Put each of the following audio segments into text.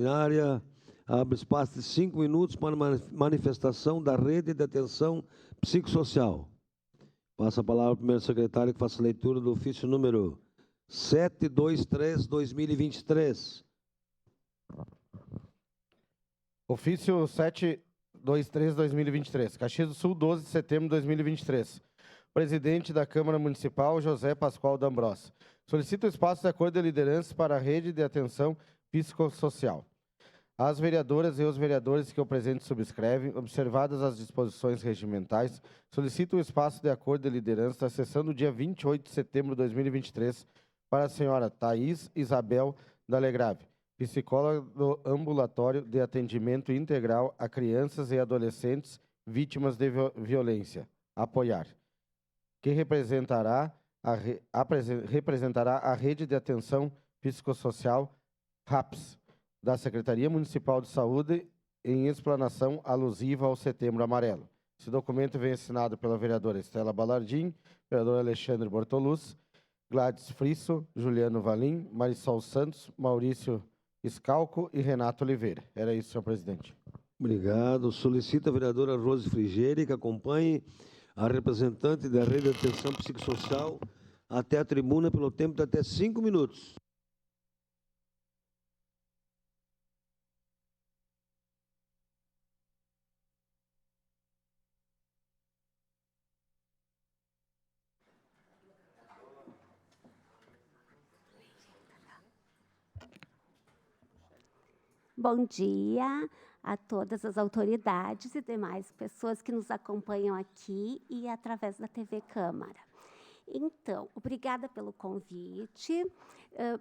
ordinária. Abre espaço de 5 minutos para manifestação da rede de atenção psicossocial. Passa a palavra ao primeiro secretário que faça a leitura do ofício número 723/2023. Ofício 723/2023. Caxias do Sul, 12 de setembro de 2023. Presidente da Câmara Municipal, José Pascoal D'Ambrosio. Solicita o espaço de acordo de liderança para a rede de atenção psicossocial. As vereadoras e os vereadores que o presente subscrevem, observadas as disposições regimentais, solicitam o espaço de acordo de liderança da sessão do dia 28 de setembro de 2023 para a senhora Thaís Isabel Dalegrave, psicóloga do Ambulatório de Atendimento Integral a Crianças e Adolescentes Vítimas de Violência, apoiar, que representará a Rede de Atenção Psicossocial, RAPS, da Secretaria Municipal de Saúde, em explanação alusiva ao Setembro Amarelo. Esse documento vem assinado pela vereadora Estela Balardim, vereador Alexandre Bortoluz, Gladys Frisso, Juliano Valim, Marisol Santos, Maurício Scalco e Renato Oliveira. Era isso, senhor presidente. Obrigado. Solicita a vereadora Rose Frigeri que acompanhe a representante da Rede de Atenção Psicossocial até a tribuna pelo tempo de até 5 minutos. Bom dia a todas as autoridades e demais pessoas que nos acompanham aqui e através da TV Câmara. Então, obrigada pelo convite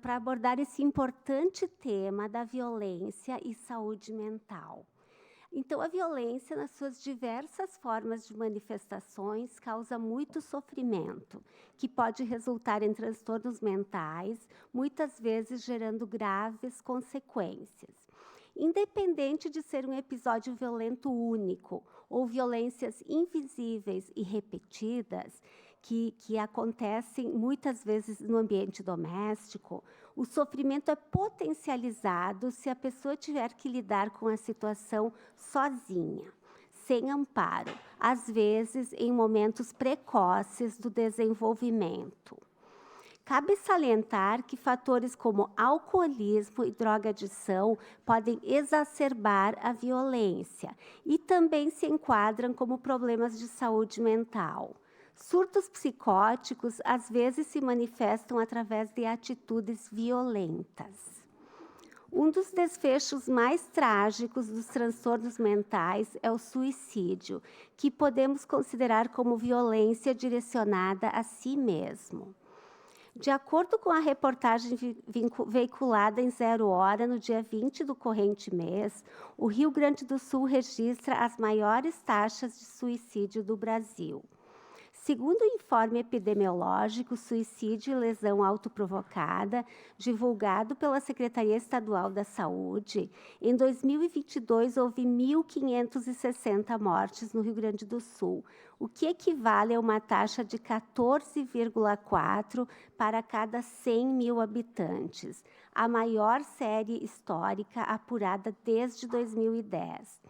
para abordar esse importante tema da violência e saúde mental. Então, a violência, nas suas diversas formas de manifestações, causa muito sofrimento, que pode resultar em transtornos mentais, muitas vezes gerando graves consequências. Independente de ser um episódio violento único ou violências invisíveis e repetidas, que acontecem muitas vezes no ambiente doméstico, o sofrimento é potencializado se a pessoa tiver que lidar com a situação sozinha, sem amparo, às vezes em momentos precoces do desenvolvimento. Cabe salientar que fatores como alcoolismo e drogadição podem exacerbar a violência e também se enquadram como problemas de saúde mental. Surtos psicóticos às vezes se manifestam através de atitudes violentas. Um dos desfechos mais trágicos dos transtornos mentais é o suicídio, que podemos considerar como violência direcionada a si mesmo. De acordo com a reportagem veiculada em 0 Hora, no dia 20 do corrente mês, o Rio Grande do Sul registra as maiores taxas de suicídio do Brasil. Segundo o informe epidemiológico Suicídio e Lesão Autoprovocada, divulgado pela Secretaria Estadual da Saúde, em 2022 houve 1.560 mortes no Rio Grande do Sul, o que equivale a uma taxa de 14,4 para cada 100 mil habitantes, a maior série histórica apurada desde 2010.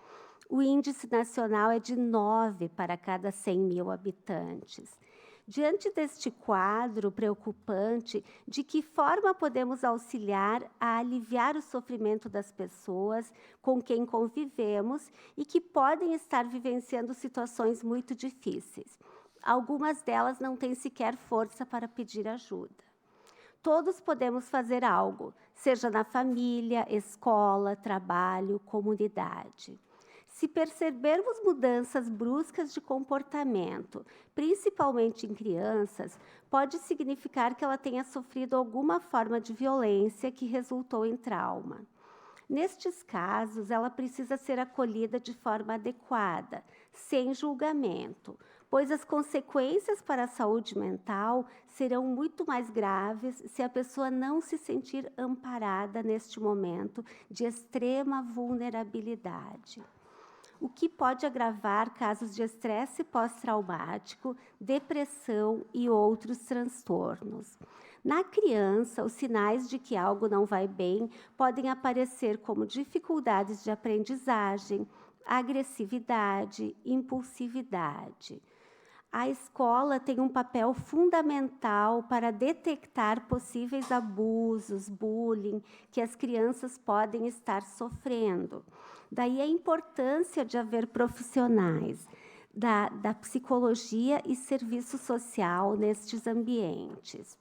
O índice nacional é de 9 para cada 100 mil habitantes. Diante deste quadro preocupante, de que forma podemos auxiliar a aliviar o sofrimento das pessoas com quem convivemos e que podem estar vivenciando situações muito difíceis? Algumas delas não têm sequer força para pedir ajuda. Todos podemos fazer algo, seja na família, escola, trabalho, comunidade. Se percebermos mudanças bruscas de comportamento, principalmente em crianças, pode significar que ela tenha sofrido alguma forma de violência que resultou em trauma. Nestes casos, ela precisa ser acolhida de forma adequada, sem julgamento, pois as consequências para a saúde mental serão muito mais graves se a pessoa não se sentir amparada neste momento de extrema vulnerabilidade. o que pode agravar casos de estresse pós-traumático, depressão e outros transtornos. Na criança, os sinais de que algo não vai bem podem aparecer como dificuldades de aprendizagem, agressividade, impulsividade. A escola tem um papel fundamental para detectar possíveis abusos, bullying, que as crianças podem estar sofrendo. Daí a importância de haver profissionais da psicologia e serviço social nestes ambientes.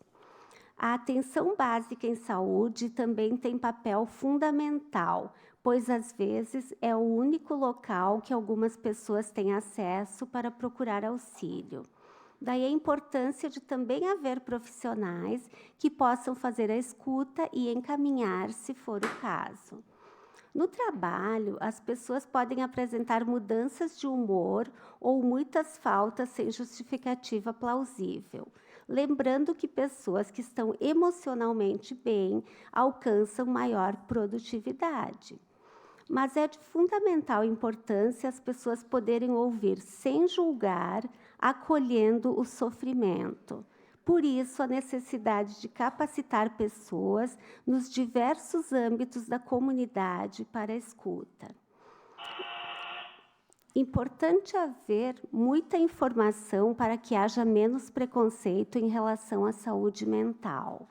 A atenção básica em saúde também tem papel fundamental, pois, às vezes, é o único local que algumas pessoas têm acesso para procurar auxílio. Daí a importância de também haver profissionais que possam fazer a escuta e encaminhar, se for o caso. No trabalho, as pessoas podem apresentar mudanças de humor ou muitas faltas sem justificativa plausível. Lembrando que pessoas que estão emocionalmente bem alcançam maior produtividade. Mas é de fundamental importância as pessoas poderem ouvir sem julgar, acolhendo o sofrimento. Por isso, a necessidade de capacitar pessoas nos diversos âmbitos da comunidade para a escuta. Importante haver muita informação para que haja menos preconceito em relação à saúde mental.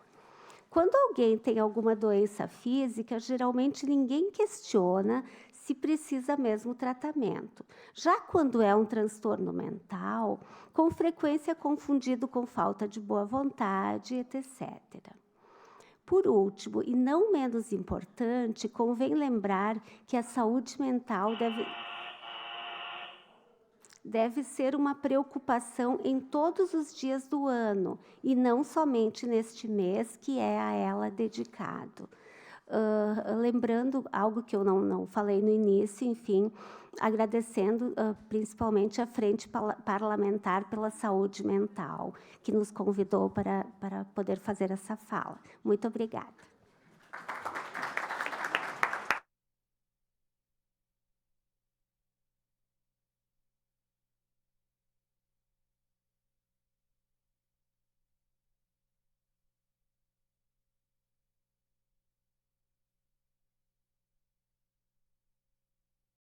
Quando alguém tem alguma doença física, geralmente ninguém questiona se precisa mesmo tratamento. Já quando é um transtorno mental, com frequência é confundido com falta de boa vontade, etc. Por último, e não menos importante, convém lembrar que a saúde mental deve ser uma preocupação em todos os dias do ano, e não somente neste mês que é a ela dedicado. Lembrando algo que eu não falei no início, enfim, agradecendo principalmente a Frente Parlamentar pela Saúde Mental, que nos convidou para poder fazer essa fala. Muito obrigada.